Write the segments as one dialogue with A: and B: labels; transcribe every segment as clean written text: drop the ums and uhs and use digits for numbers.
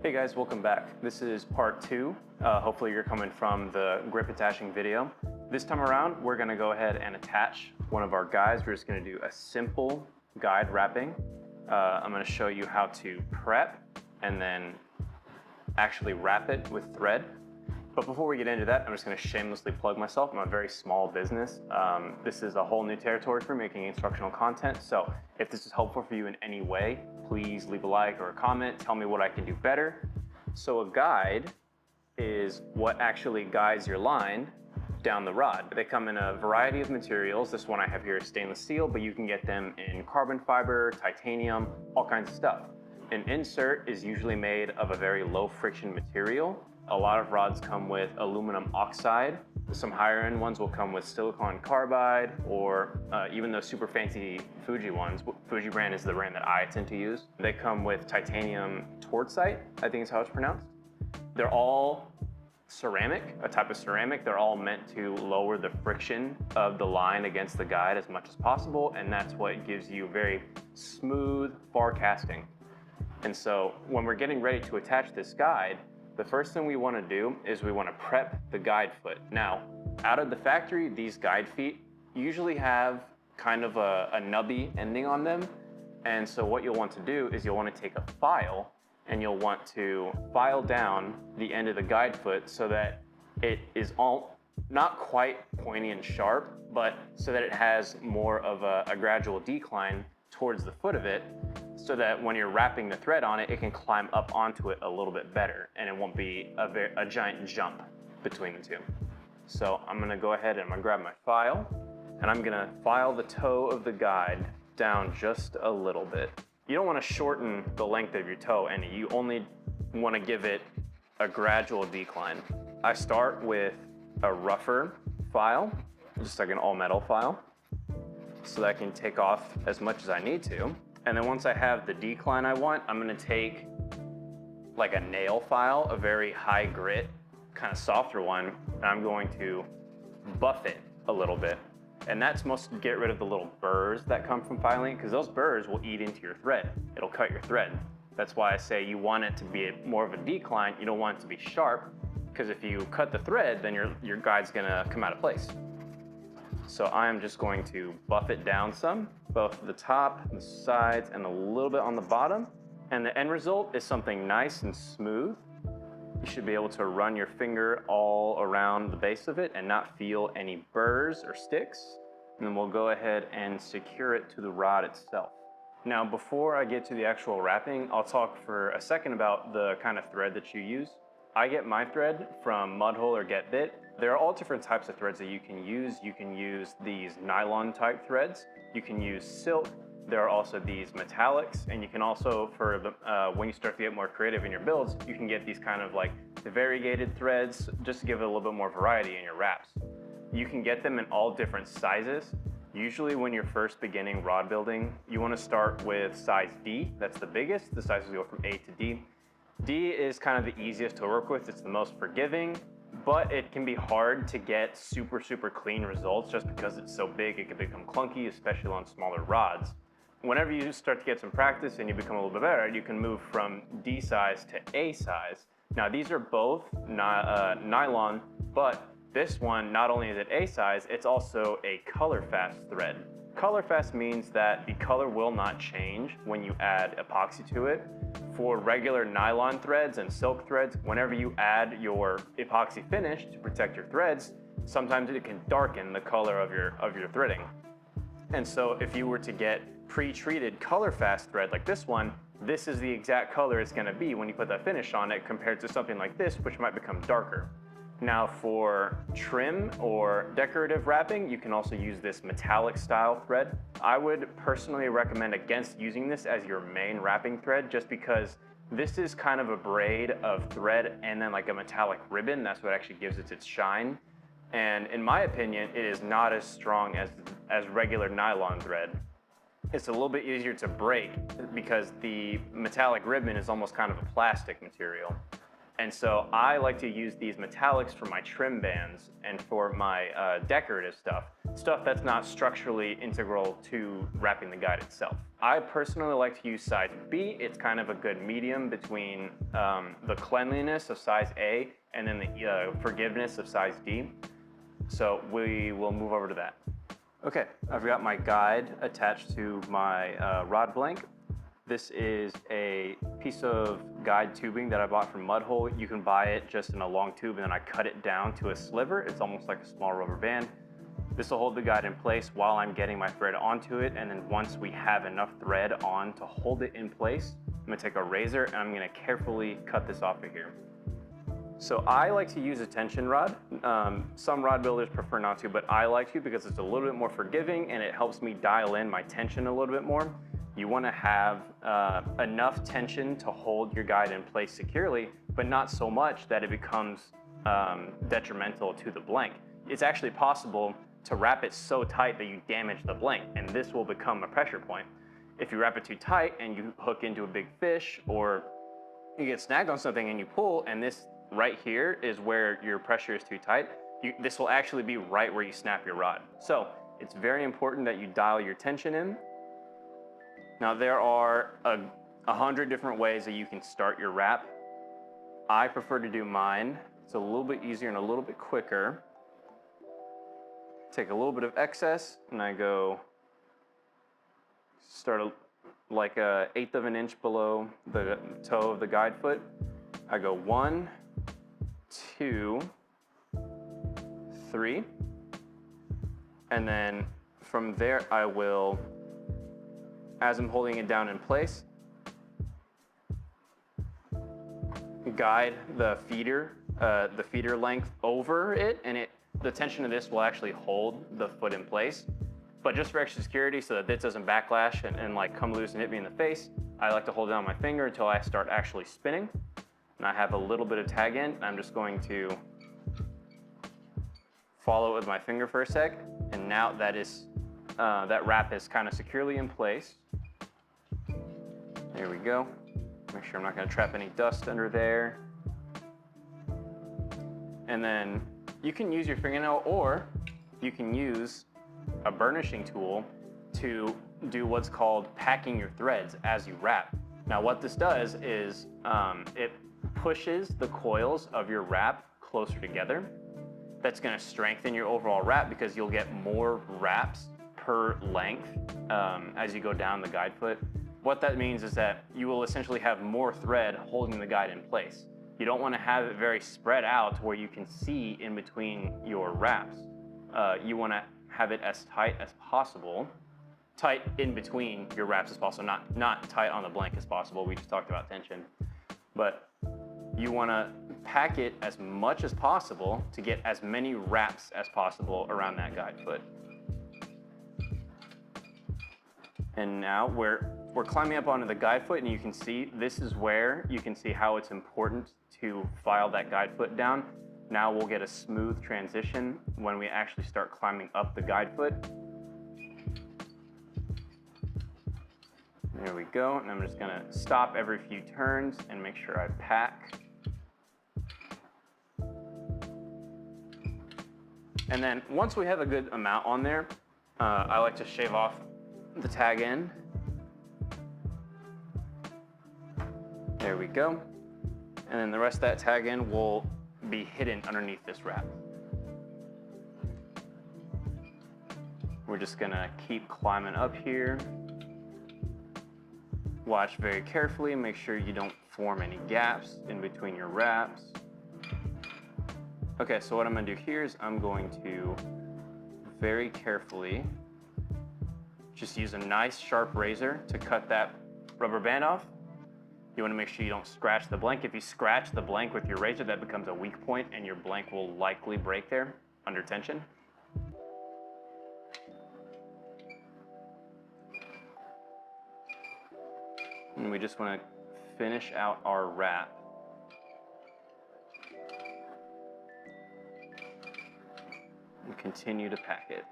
A: Hey guys, welcome back. This is part two. Hopefully you're coming from the grip attaching video. This time around, we're gonna go ahead and attach one of our guides. We're just gonna do a simple guide wrapping. I'm gonna show you how to prep and then actually wrap it with thread. But before we get into that, I'm just gonna shamelessly plug myself. I'm a very small business. This is a whole new territory for making instructional content. So if this is helpful for you in any way, please leave a like or a comment. Tell me what I can do better. So a guide is what actually guides your line down the rod. They come in a variety of materials. This one I have here is stainless steel, but you can get them in carbon fiber, titanium, all kinds of stuff. An insert is usually made of a very low friction material. A lot of rods come with aluminum oxide. Some higher end ones will come with silicon carbide, or even those super fancy Fuji ones. Fuji brand is the brand that I tend to use. They come with titanium tortsite, I think is how it's pronounced. They're all ceramic, a type of ceramic. They're all meant to lower the friction of the line against the guide as much as possible, and that's what gives you very smooth bar casting. And so when we're getting ready to attach this guide, the first thing we want to do is we want to prep the guide foot. Now, out of the factory, these guide feet usually have kind of a nubby ending on them. And so what you'll want to do is you'll want to take a file and you'll want to file down the end of the guide foot so that it is all not quite pointy and sharp, but so that it has more of a gradual decline towards the foot of it, so that when you're wrapping the thread on it, it can climb up onto it a little bit better and it won't be a giant jump between the two. So I'm gonna go ahead and I'm gonna grab my file and I'm gonna file the toe of the guide down just a little bit. You don't wanna shorten the length of your toe any, you only wanna give it a gradual decline. I start with a rougher file, just like an all metal file, so that I can take off as much as I need to. And then once I have the decline I want, I'm gonna take like a nail file, a very high grit, kind of softer one, and I'm going to buff it a little bit. And that's mostly to get rid of the little burrs that come from filing, because those burrs will eat into your thread. It'll cut your thread. That's why I say you want it to be more of a decline. You don't want it to be sharp, because if you cut the thread, then your guide's gonna come out of place. So I'm just going to buff it down some, both the top, the sides, and a little bit on the bottom. And the end result is something nice and smooth. You should be able to run your finger all around the base of it and not feel any burrs or sticks. And then we'll go ahead and secure it to the rod itself. Now, before I get to the actual wrapping, I'll talk for a second about the kind of thread that you use. I get my thread from Mudhole or Get Bit. There are all different types of threads that you can use. You can use these nylon type threads. You can use silk. There are also these metallics, and you can also, for the, when you start to get more creative in your builds, you can get these kind of like the variegated threads, just to give it a little bit more variety in your wraps. You can get them in all different sizes. Usually when you're first beginning rod building, you want to start with size D. That's the biggest. The sizes go from A to D. D is kind of the easiest to work with. It's the most forgiving, but it can be hard to get super clean results just because it's so big. It can become clunky, especially on smaller rods. Whenever you start to get some practice and you become a little bit better, you can move from D size to A size. Now these are both nylon, but this one, not only is it A size, it's also a color fast thread. Color fast means that the color will not change when you add epoxy to it. For regular nylon threads and silk threads, whenever you add your epoxy finish to protect your threads, sometimes it can darken the color of your threading. And so if you were to get pre-treated color fast thread like this one, this is the exact color it's gonna be when you put that finish on it, compared to something like this, which might become darker. Now for trim or decorative wrapping, you can also use this metallic style thread. I would personally recommend against using this as your main wrapping thread, just because this is kind of a braid of thread and then like a metallic ribbon. That's what actually gives it its shine. And in my opinion, it is not as strong as regular nylon thread. It's a little bit easier to break because the metallic ribbon is almost kind of a plastic material. And so I like to use these metallics for my trim bands and for my decorative stuff that's not structurally integral to wrapping the guide itself. I personally like to use size B. It's kind of a good medium between the cleanliness of size A and then the forgiveness of size D. So we will move over to that. Okay, I've got my guide attached to my rod blank. This is a piece of guide tubing that I bought from Mudhole. You can buy it just in a long tube and then I cut it down to a sliver. It's almost like a small rubber band. This will hold the guide in place while I'm getting my thread onto it, and then once we have enough thread on to hold it in place, I'm gonna take a razor and I'm gonna carefully cut this off of here. So I like to use a tension rod. Some rod builders prefer not to, but I like to because it's a little bit more forgiving and it helps me dial in my tension a little bit more. You want to have enough tension to hold your guide in place securely, but not so much that it becomes detrimental to the blank. It's actually possible to wrap it so tight that you damage the blank, and this will become a pressure point. If you wrap it too tight and you hook into a big fish, or you get snagged on something and you pull, and this right here is where your pressure is too tight, this will actually be right where you snap your rod. So it's very important that you dial your tension in. Now there are 100 different ways that you can start your wrap. I prefer to do mine. It's a little bit easier and a little bit quicker. Take a little bit of excess and I go start like an 1/8 of an inch below the toe of the guide foot. I go 1, 2, 3, and then from there I will, as I'm holding it down in place, guide the feeder length over it, and the tension of this will actually hold the foot in place. But just for extra security, so that this doesn't backlash and like come loose and hit me in the face, I like to hold down my finger until I start actually spinning. And I have a little bit of tag in, and I'm just going to follow it with my finger for a sec, and now that wrap is kind of securely in place. There we go. Make sure I'm not going to trap any dust under there. And then you can use your fingernail, or you can use a burnishing tool to do what's called packing your threads as you wrap. Now what this does is it pushes the coils of your wrap closer together. That's going to strengthen your overall wrap because you'll get more wraps per length as you go down the guide foot. What that means is that you will essentially have more thread holding the guide in place. You don't want to have it very spread out to where you can see in between your wraps. You want to have it as tight as possible, tight in between your wraps as possible, not tight on the blank as possible. We just talked about tension. But you want to pack it as much as possible to get as many wraps as possible around that guide foot. And now we're climbing up onto the guide foot, and you can see this is where you can see how it's important to file that guide foot down. Now we'll get a smooth transition when we actually start climbing up the guide foot. There we go, and I'm just gonna stop every few turns and make sure I pack. And then once we have a good amount on there, I like to shave off the tag end. There we go. And then the rest of that tag end will be hidden underneath this wrap. We're just gonna keep climbing up here. Watch very carefully, make sure you don't form any gaps in between your wraps. Okay, so what I'm gonna do here is I'm going to very carefully just use a nice sharp razor to cut that rubber band off. You wanna make sure you don't scratch the blank. If you scratch the blank with your razor, that becomes a weak point and your blank will likely break there under tension. And we just wanna finish out our wrap. And continue to pack it.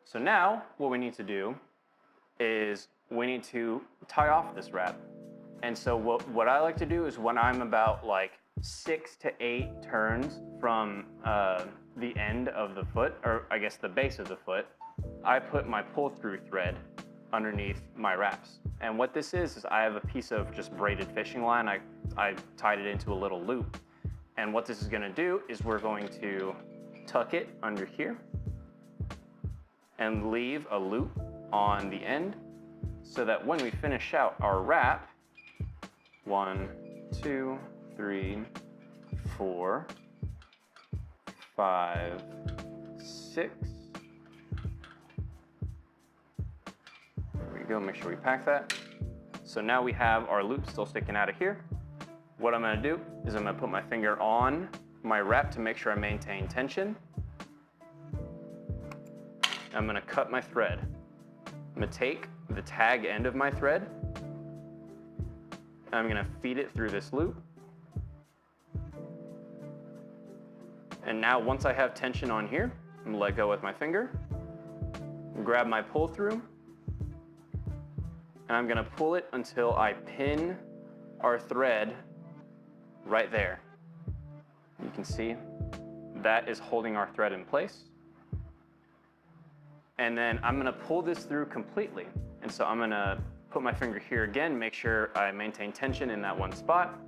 A: So now what we need to do is we need to tie off this wrap. And so what I like to do is when I'm about like 6 to 8 turns from the end of the foot, or I guess the base of the foot, I put my pull-through thread underneath my wraps. And what this is I have a piece of just braided fishing line. I tied it into a little loop. And what this is gonna do is we're going to tuck it under here and leave a loop on the end so that when we finish out our wrap, 1, 2, 3, 4, 5, 6. There we go, make sure we pack that. So now we have our loop still sticking out of here. What I'm gonna do is I'm gonna put my finger on my wrap to make sure I maintain tension. I'm gonna cut my thread. I'm gonna take the tag end of my thread. I'm gonna feed it through this loop. And now once I have tension on here, I'm gonna let go with my finger, grab my pull through, and I'm gonna pull it until I pin our thread right there. You can see that is holding our thread in place. And then I'm gonna pull this through completely. And so I'm gonna put my finger here again, make sure I maintain tension in that one spot.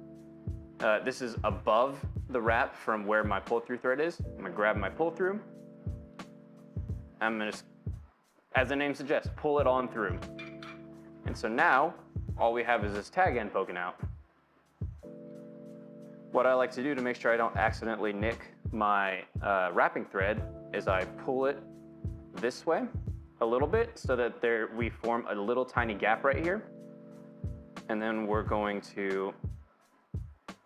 A: This is above the wrap from where my pull-through thread is. I'm gonna grab my pull-through. I'm gonna, as the name suggests, pull it on through. And so now, all we have is this tag end poking out. What I like to do to make sure I don't accidentally nick my wrapping thread is I pull it this way a little bit so that we form a little tiny gap right here. And then we're going to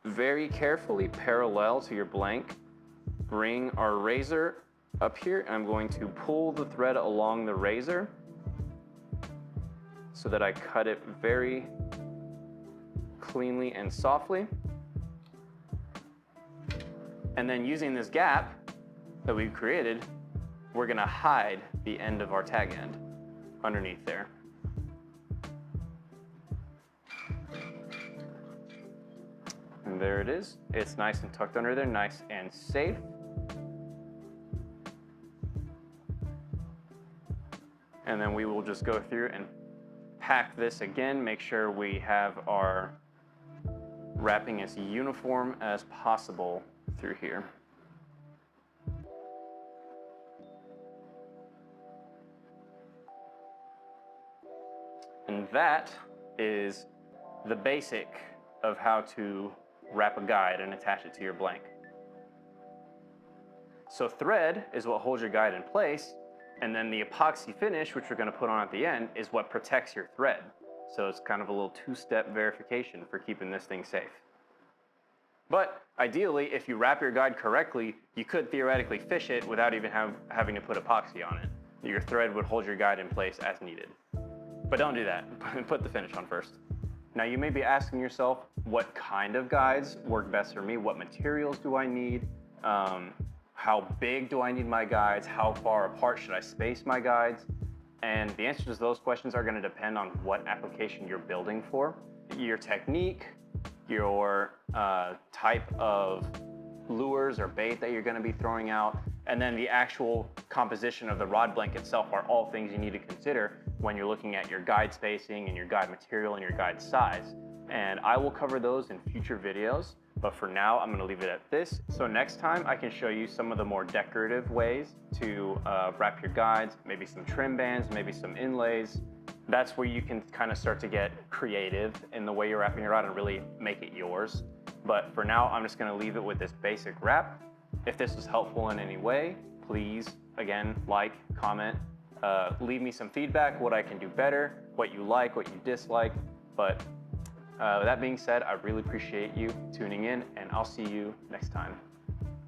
A: very carefully parallel to your blank, bring our razor up here. I'm going to pull the thread along the razor so that I cut it very cleanly and softly. And then using this gap that we've created, we're gonna hide the end of our tag end underneath there. And there it is. It's nice and tucked under there, nice and safe. And then we will just go through and pack this again, make sure we have our wrapping as uniform as possible through here. And that is the basic of how to wrap a guide and attach it to your blank. So thread is what holds your guide in place, and then the epoxy finish, which we're gonna put on at the end, is what protects your thread. So it's kind of a little two-step verification for keeping this thing safe. But ideally, if you wrap your guide correctly, you could theoretically fish it without even having to put epoxy on it. Your thread would hold your guide in place as needed. But don't do that, put the finish on first. Now you may be asking yourself, what kind of guides work best for me? What materials do I need? How big do I need my guides? How far apart should I space my guides? And the answers to those questions are gonna depend on what application you're building for, your technique, your type of lures or bait that you're gonna be throwing out, and then the actual composition of the rod blank itself are all things you need to consider when you're looking at your guide spacing and your guide material and your guide size. And I will cover those in future videos, but for now, I'm gonna leave it at this. So next time I can show you some of the more decorative ways to wrap your guides, maybe some trim bands, maybe some inlays. That's where you can kind of start to get creative in the way you're wrapping your rod and really make it yours. But for now, I'm just gonna leave it with this basic wrap. If this was helpful in any way, please, again, like, comment, leave me some feedback, what I can do better, what you like, what you dislike. But with that being said, I really appreciate you tuning in, and I'll see you next time.